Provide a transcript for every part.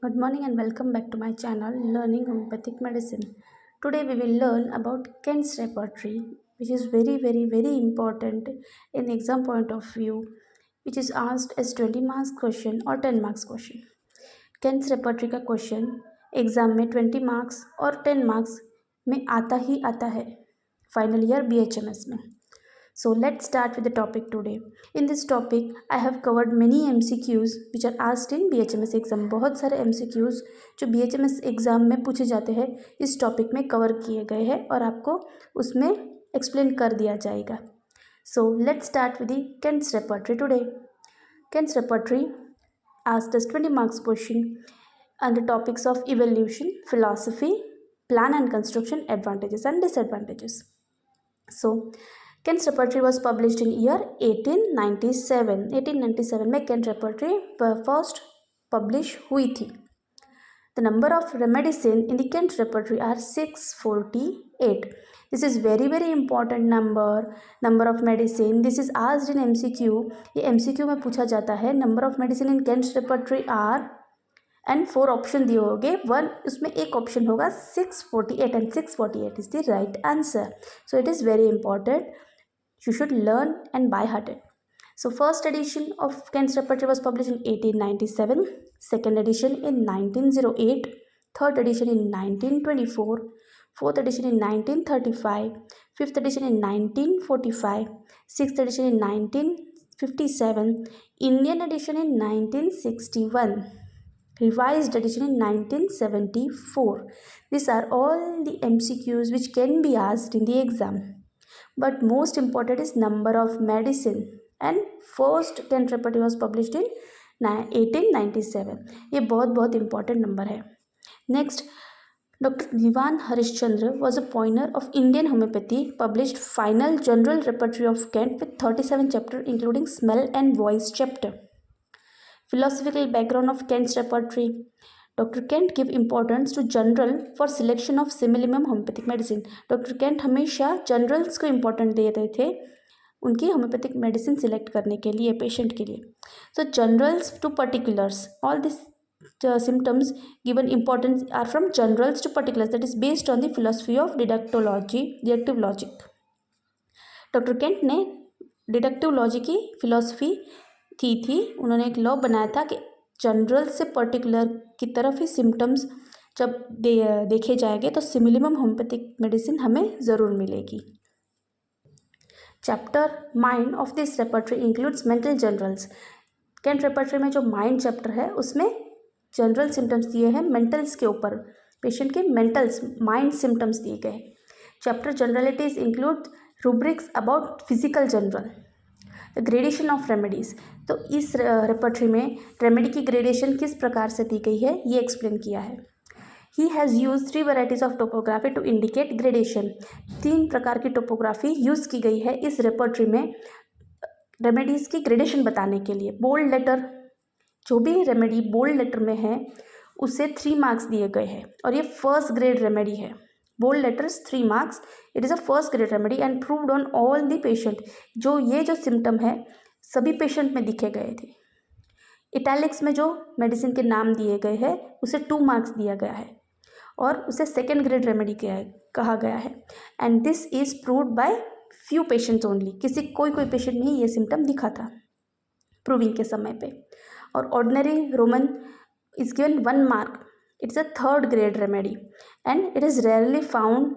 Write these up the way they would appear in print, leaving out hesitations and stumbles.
Good morning and welcome back to my channel Learning Homeopathic Medicine. Today we will learn about Kent's repertory, which is very important in the exam point of view, which is asked as 20 marks question or 10 marks question. Kent's repertory का question exam में 20 marks और 10 marks में आता ही आता है final year BHMS में. So let's start with the topic today. In this topic, I have covered many MCQs which are asked in BHMS exam. बहुत सारे MCQs जो BHMS एग्ज़ाम में पूछे जाते हैं इस टॉपिक में कवर किए गए हैं और आपको उसमें एक्सप्लेन कर दिया जाएगा. So let's start with the Kent's repertory today. Kent's repertory asked us 20 marks question on the topics of evolution, philosophy, plan and construction, advantages and disadvantages. So Kent's repertory was published in year 1897. 1897 में Kent repertory first publish हुई थी. The number of remedicine in the Kent repertory are 648. This is very important number. Number of medicine. This is asked in MCQ. ये MCQ में पूछा जाता है. Number of medicine in Kent's repertory are and 4 option दिए होंगे. One उसमें एक option होगा 648 and 648 is the right answer. So it is very important. You should learn and by heart it. So first edition of Kent's repertory was published in 1897, second edition in 1908, third edition in 1924, fourth edition in 1935, fifth edition in 1945, sixth edition in 1957, Indian edition in 1961, revised edition in 1974. These are all the MCQs which can be asked in the exam. But most important is number of medicine and first Kent repertory was published in 1897. ये बहुत important number है. Next, Dr. Diwan Harishchandra was a pioneer of Indian homeopathy, published final general repertory of Kent with 37 chapters including smell and voice chapter. Philosophical background of Kent's repertory. Dr. Kent give importance to general for selection of simillimum homeopathic medicine. Dr. Kent हमेशा generals को important दे रहे थे उनकी homeopathic medicine select करने के लिए patient के लिए. So generals to particulars all this symptoms given importance are from generals to particulars, that is based on the philosophy of deductive logic. Dr. Kent ने डिडक्टिव लॉजिक की philosophy की थी. उन्होंने एक लॉ बनाया था कि जनरल से पर्टिकुलर की तरफ ही सिम्टम्स जब देखे जाएंगे तो सिमिलिमम होम्योपैथिक मेडिसिन हमें ज़रूर मिलेगी. Chapter mind of this repertory includes mental generals. Kent repertory में जो माइंड चैप्टर है उसमें जनरल सिम्टम्स दिए हैं मेंटल्स के ऊपर, पेशेंट के मेंटल्स माइंड सिम्टम्स दिए गए. Chapter generalities include rubrics about physical general. The gradation of remedies, तो इस रेपर्टरी में रेमेडी की ग्रेडेशन किस प्रकार से दी गई है ये एक्सप्लेन किया है. He has use 3 varieties of topography to indicate gradation. 3 प्रकार की टोपोग्राफी यूज़ की गई है इस रेपर्टरी में रेमेडीज़ की ग्रेडेशन बताने के लिए. बोल्ड लेटर, जो भी रेमेडी बोल्ड लेटर में है उसे 3 मार्क्स दिए गए हैं और ये फर्स्ट ग्रेड रेमेडी है. Bold letters 3 marks. It is a first grade remedy and proved on all the patient. जो सिम्टम है सभी पेशेंट में दिखे गए थे. इटैलिक्स में जो मेडिसिन के नाम दिए गए हैं उसे 2 मार्क्स दिया गया है और उसे सेकेंड ग्रेड रेमेडी कहा गया है. And this is proved bye few patients only. कोई पेशेंट में ही ये सिम्टम दिखा था प्रूविंग के समय पे. और ordinary Roman is given 1 mark. It's a third grade remedy and it is rarely found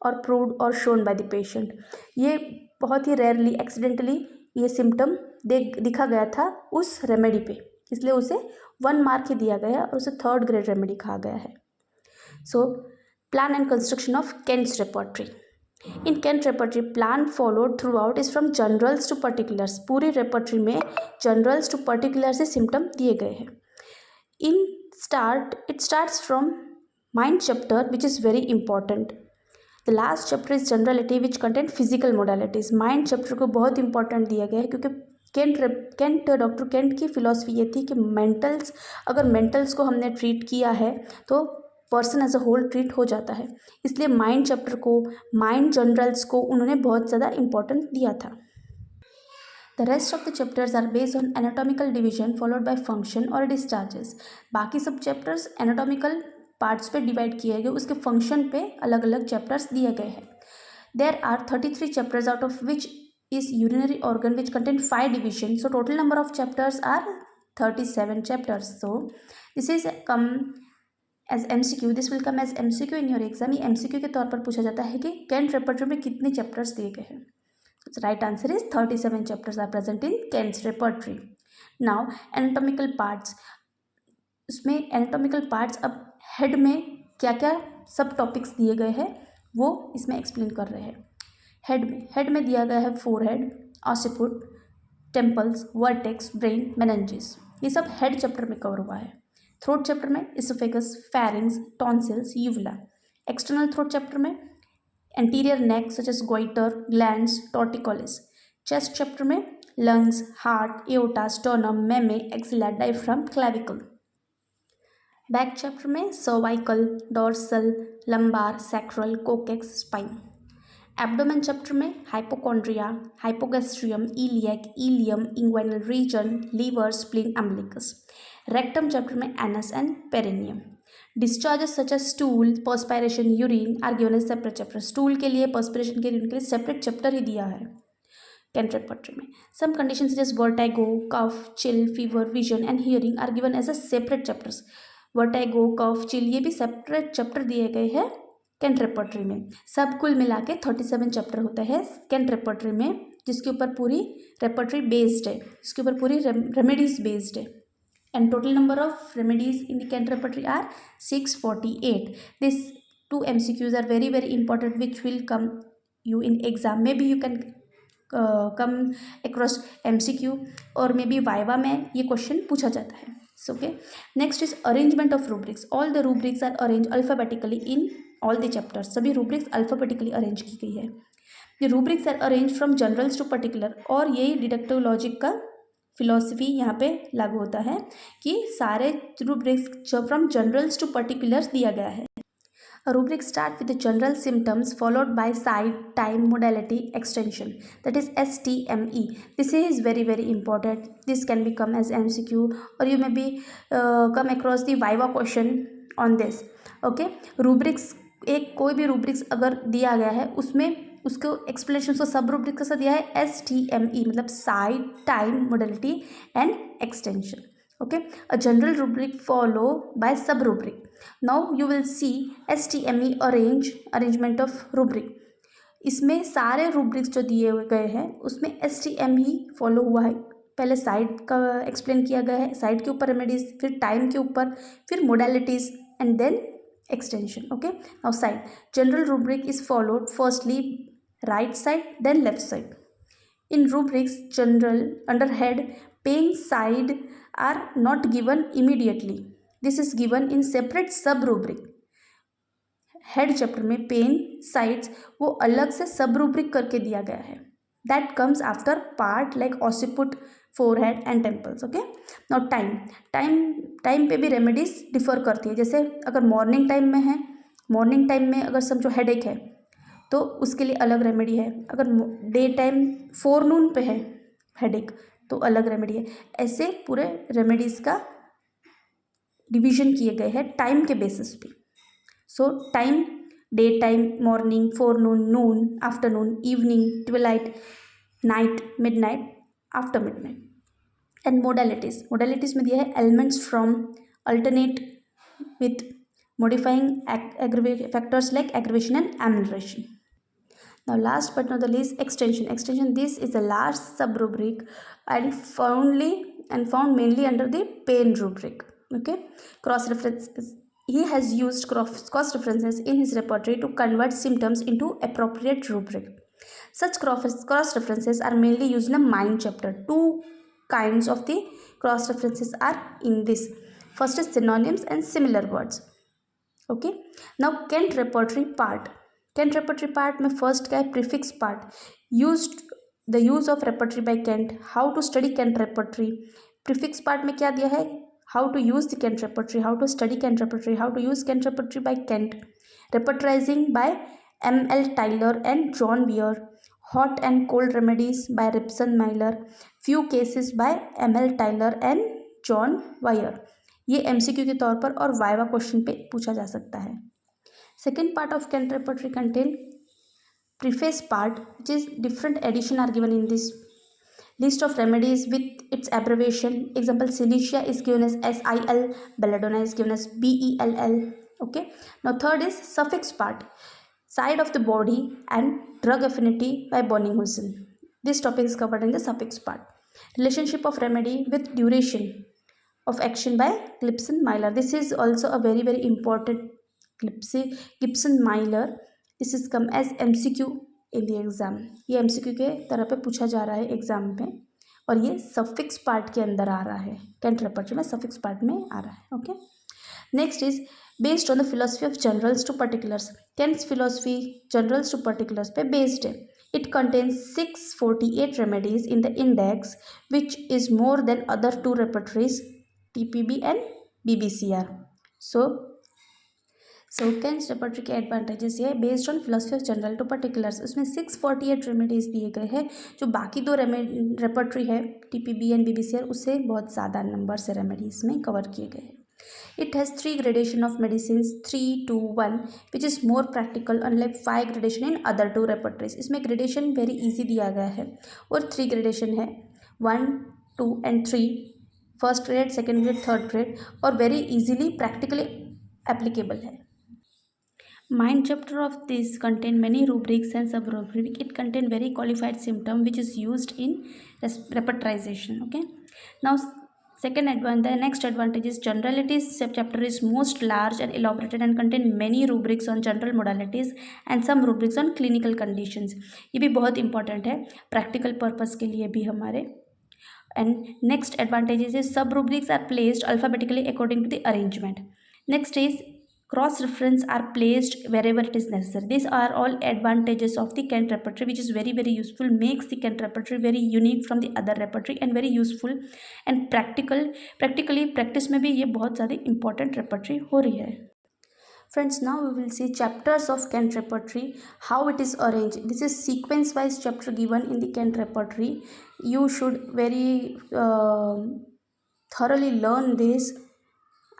और प्रूव्ड और शोन बाय द पेशेंट. ये बहुत ही रेयरली एक्सीडेंटली ये सिम्टम दिखा गया था उस रेमेडी पे, इसलिए उसे 1 मार्क ही दिया गया और उसे थर्ड ग्रेड रेमेडी कहा गया है. So plan and construction of Kent's repertory. In Kent repertory plan followed throughout is from generals to particulars. पूरी रेपर्टरी में जनरल्स टू पर्टिकुलर से सिम्टम दिए गए हैं. It starts from mind chapter which is very important. The last chapter is generality which contain physical modalities. mind chapter को बहुत important दिया गया है क्योंकि डॉक्टर केंट की फिलॉसफी ये थी कि अगर मेंटल्स को हमने ट्रीट किया है तो person as a whole treat हो जाता है. इसलिए माइंड चैप्टर को, माइंड जनरल्स को उन्होंने बहुत ज़्यादा इम्पोर्टेंट दिया था. The rest of the chapters are based on anatomical division followed by function or discharges. बाकी सब chapters anatomical parts पे divide किए गए, उसके function पे अलग अलग chapters दिए गए हैं. There are 33 chapters out of which is urinary organ which contain 5 divisions. So total number of chapters are 37 chapters. So this is come as MCQ. This will come as MCQ in your exam. ये MCQ के तौर पर पूछा जाता है कि Kent repertory में कितने chapters दिए गए हैं. So right answer is 37 chapters are present in Kent's repertory. Now anatomical parts. उसमें anatomical parts अब head में क्या क्या सब टॉपिक्स दिए गए हैं वो इसमें एक्सप्लेन कर रहे हैं. हेड में दिया गया है forehead, occiput, temples, vertex, brain, meninges. ये सब हेड चैप्टर में कवर हुआ है. थ्रोट चैप्टर में oesophagus, pharynx, tonsils, uvula. External throat chapter में anterior neck such as goitre, glands, torticollis. Chest chapter में lungs, heart, aorta, sternum, mammae, axilla, diaphragm, clavicle. Back chapter में cervical, dorsal, lumbar, sacral, coccyx, spine. Abdomen chapter में hypochondria, hypogastrium, iliac, ileum, inguinal region, liver, spleen, umbilicus. Rectum chapter में anus and perineum. Discharges such as stool, perspiration, urine are given as separate chapter. Stool के लिए, perspiration के urine के लिए separate chapter ही दिया है Kent repertory में. Some conditions such as vertigo, cough, chill, fever, vision and hearing are given as a separate chapters. Vertigo, cough, chill ये भी सेपरेट चैप्टर दिए गए हैं Kent repertory में. सब कुल मिला के 37 चैप्टर होता है Kent repertory में, जिसके ऊपर पूरी रेपर्टरी बेस्ड है, जिसके ऊपर पूरी रेमेडीज बेस्ड है. And total number of remedies in the Kent repertory are 648. This 2 MCQs are very very important which will come you in exam. Maybe you can come across MCQ और may be viva में ये question पूछा जाता है. Okay, next is arrangement of rubrics. All the rubrics are arrange alphabetically in all the chapters. सभी rubrics alphabetically arrange की गई है. The rubrics are arrange from generals to particular. और यही डिडक्टिव लॉजिक का फिलोसफी यहाँ पे लागू होता है कि सारे rubrics from generals to particulars दिया गया है. A rubric starts with the general symptoms followed by site, time, modality, extension. That is STME. This is very very important. This can become as MCQ or you may be come across the Viva question on this. Okay, rubrics एक कोई भी rubrics अगर दिया गया है उसमें उसको explanation उसको सब रूब्रिक कैसा दिया है STME मतलब site, time, modality and extension. Okay, a general rubric followed by sub rubric. Now you will see STME arrangement of rubric. इसमें सारे rubrics जो दिए गए हैं उसमें STME फॉलो हुआ है. पहले साइड का एक्सप्लेन किया गया है, साइड के ऊपर रेमेडीज, फिर टाइम के ऊपर, फिर modalities and then extension. Okay, now side general rubric is followed firstly right side then left side. In rubrics general under head pain side are not given immediately. This is given in separate sub rubric. Head chapter में pain sides वो अलग से sub rubric करके दिया गया है. That comes after part like occiput, forehead and temples. Okay, now time पे भी रेमेडीज डिफर करती है. जैसे अगर मॉर्निंग टाइम में है, मॉर्निंग टाइम में अगर समझो हेडेक है तो उसके लिए अलग रेमेडी है. अगर डे टाइम फोरनून पे है हेडेक तो अलग रेमेडी है. ऐसे पूरे रेमेडीज़ का डिवीजन किए गए हैं टाइम के बेसिस पे. सो time day time, morning, फोरनून, Noon, afternoon, evening, twilight, night, midnight, after midnight. And modalities में दिया है elements from alternate with modifying factors like aggravation and amelioration. Now last but not the least, extension. This is the last sub rubric and found mainly under the pain rubric. Okay, cross references. He has used cross references in his repertory to convert symptoms into appropriate rubric. Such cross references are mainly used in the mind chapter. Two kinds of the cross references are in this. First is synonyms and similar words. Okay, now Kent repertory part में first क्या है, prefix part. The use of repertory by Kent. How to study Kent repertory. Prefix part में क्या दिया है, how to use the Kent repertory, how to study Kent repertory, how to use Kent repertory by Kent. Repertorizing by M.L. Tyler and John Weir. hot and cold remedies by Ripson Myler, few cases by ML Tyler and John Wire। ये MCQ के तौर पर और viva question पे पूछा जा सकता है। Second part of Kent repertory contain preface part, which is different edition are given in this list of remedies with its abbreviation. Example, silicea is given as SIL, belladonna is given as BELL. Okay, now third is suffix part, side of the body and drug affinity by Bonninghausen. This topic is covered in the suffix part. Relationship of remedy with duration of action by Gibson Myler. This is also a very very important Gibson Myler. This is come as MCQ in the exam. ये MCQ के तरह पे पूछा जा रहा है exam में और ये सफिक्स पार्ट के अंदर आ रहा है। कैंट रेपर्टरी में सफिक्स पार्ट में आ रहा है। Okay, next is based on the philosophy of generals to particulars. Kent's philosophy generals to particulars पे बेस्ड है। It contains 648 remedies in the index which is more than other two repertories TPB and BBCR। So Kent's repertory के advantages ये based on philosophy of general to particulars, उसमें 648 remedies दिए गए हैं, जो बाकी दो रेपर्टरी है TPB एंड BBCR उससे बहुत ज़्यादा नंबर से रेमेडीज़ में कवर किए गए हैं। It has 3 gradation of medicine 3, 2, 1 which is more practical unlike 5 gradation in other two repertories. इसमें ग्रेडेशन वेरी ईजी दिया गया है और 3 ग्रेडेशन है 1, 2 and 3, first grade, second grade, third grade, और वेरी ईजिली प्रैक्टिकली एप्लीकेबल है। Mind chapter of this contain many rubrics and sub-rubric. It contain very qualified symptom which is used in repertorization. Okay. Now, the next advantage is generalities chapter is most large and elaborated and contain many rubrics on general modalities and some rubrics on clinical conditions. ये भी बहुत important है practical purpose के लिए भी हमारे। And next advantages is sub rubrics are placed alphabetically according to the arrangement. Next is cross reference are placed wherever it is necessary. These are all advantages of the Kent repertory which is very very useful, makes the Kent repertory very unique from the other repertory and very useful and practically practice में भी ये बहुत ज़्यादा important repertory हो रही है। Friends, now we will see chapters of Kent repertory, how it is arranged. This is sequence wise chapter given in the Kent repertory. You should very thoroughly learn this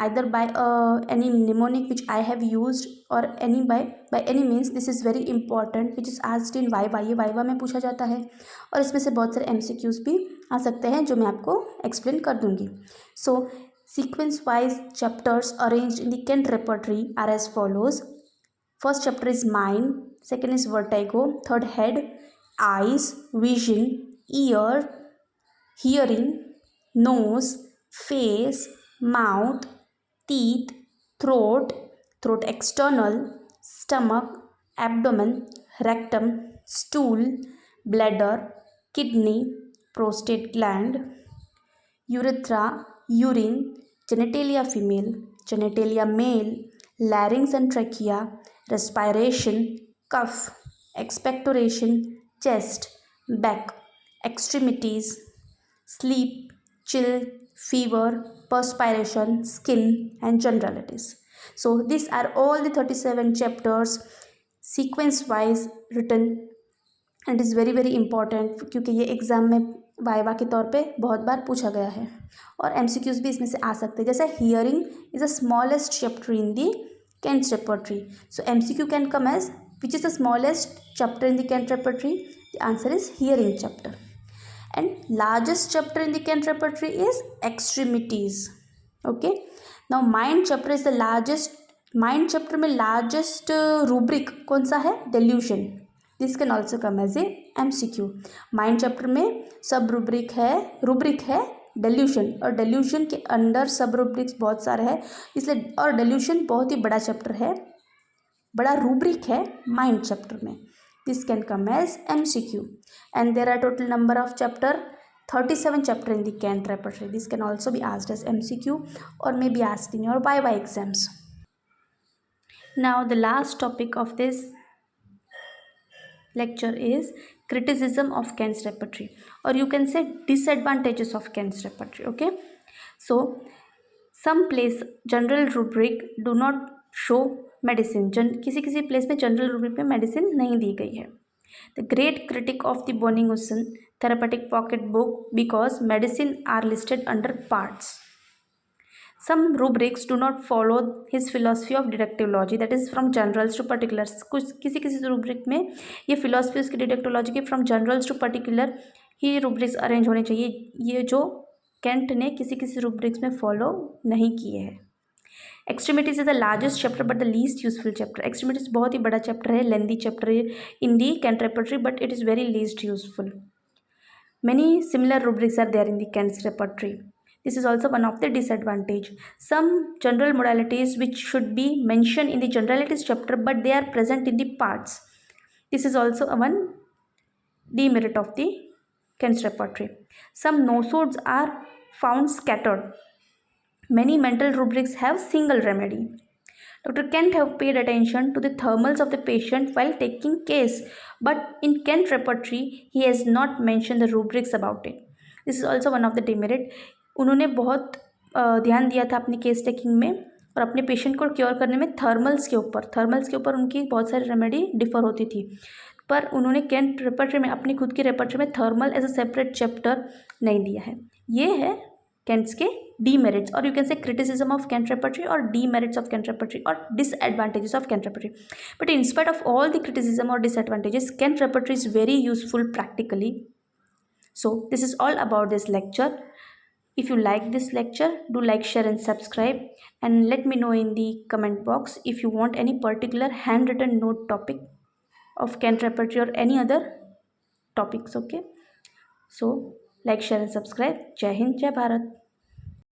either by any mnemonic which I have used or any by any means. This is very important which is asked in viva. ये viva में पूछा जाता है और इसमें से बहुत सारे MCQs भी आ सकते हैं जो मैं आपको एक्सप्लेन कर दूंगी। So sequence wise chapters arranged in the Kent repertory are as follows. First chapter is mind, second is vertigo, third head, eyes, vision, ear, hearing, nose, face, mouth, teeth, throat, throat external, stomach, abdomen, rectum, stool, bladder, kidney, prostate gland, urethra, urine, genitalia female, genitalia male, larynx and trachea, respiration, cough, expectoration, chest, back, extremities, sleep, chill, fever, perspiration, skin and generalities. So these are all the 37 chapters sequence wise written and is very very important क्योंकि ये exam में viva के तौर पे बहुत बार पूछा गया है और MCQs भी इसमें से आ सकते हैं। जैसे hearing is the smallest chapter in the Kent repertory. So MCQ can come as which is the smallest chapter in the Kent repertory? The answer is hearing chapter. And largest chapter in the Kent repertory is extremities. Okay, now mind chapter is the largest. Mind chapter में largest rubric कौन सा है? Delusion. This can also come as a MCQ. Mind chapter में सब rubric है delusion और delusion के अंदर सब rubrics बहुत सारे हैं इसलिए और delusion बहुत ही बड़ा chapter है, बड़ा rubric है mind chapter में. This can come as MCQ. And there are total number of chapter 37 chapter in the Kent repertory. This can also be asked as MCQ or may be asked in your YY exams. Now the last topic of this lecture is criticism of Kent's repertory or you can say disadvantages of Kent's repertory. Okay, so some place general rubric do not show medicine किसी किसी place में general रूप में medicine नहीं दी गई है The great critic of the Bonning-Usson therapeutic pocketbook because medicine are listed under parts. Some rubrics do not follow his philosophy of deductive logic, that is from generals to particulars. कुछ किसी किसी rubric में ये philosophy उसकी deductive logic की from generals to particular ही rubrics arrange होने चाहिए. ये जो कैंट ने किसी किसी रूब्रिक्स में फॉलो नहीं किए हैं. Extremities is the largest chapter but the least useful chapter. Extremities बहुत ही बड़ा चैप्टर है, लेंदी चैप्टर है in the Kent repertory, but it is very least useful. Many similar rubrics are there in the Kent's repertory. This is also one of the disadvantage. Some general modalities which should be mentioned in the generalities chapter, but they are present in the parts. This is also a one demerit of the Kent's repertory. Some nosodes are found scattered. Many mental rubrics have single remedy. Dr. Kent have paid attention to the thermals of the patient while taking case, but in Kent repertory he has not mentioned the rubrics about it. This is also one of the demerit. उन्होंने बहुत ध्यान दिया था अपनी case taking में और अपने patient को क्योर करने में थर्मल्स के ऊपर उनकी बहुत सारी रेमेडी डिफर होती थी, पर उन्होंने कैंट रेपर्टरी में अपनी खुद की रेपर्टरी में thermal as a separate chapter नहीं दिया है. ये है कैंट्स के demerits, or you can say criticism of Kent repertory or demerits of Kent repertory or disadvantages of Kent repertory. But in spite of all the criticism or disadvantages, Kent repertory is very useful practically. So this is all about this lecture. If you like this lecture, do like, share and subscribe, and let me know in the comment box if you want any particular handwritten note topic of Kent repertory or any other topics. Okay, so like, share and subscribe. Jai Hind, Jai Bharat.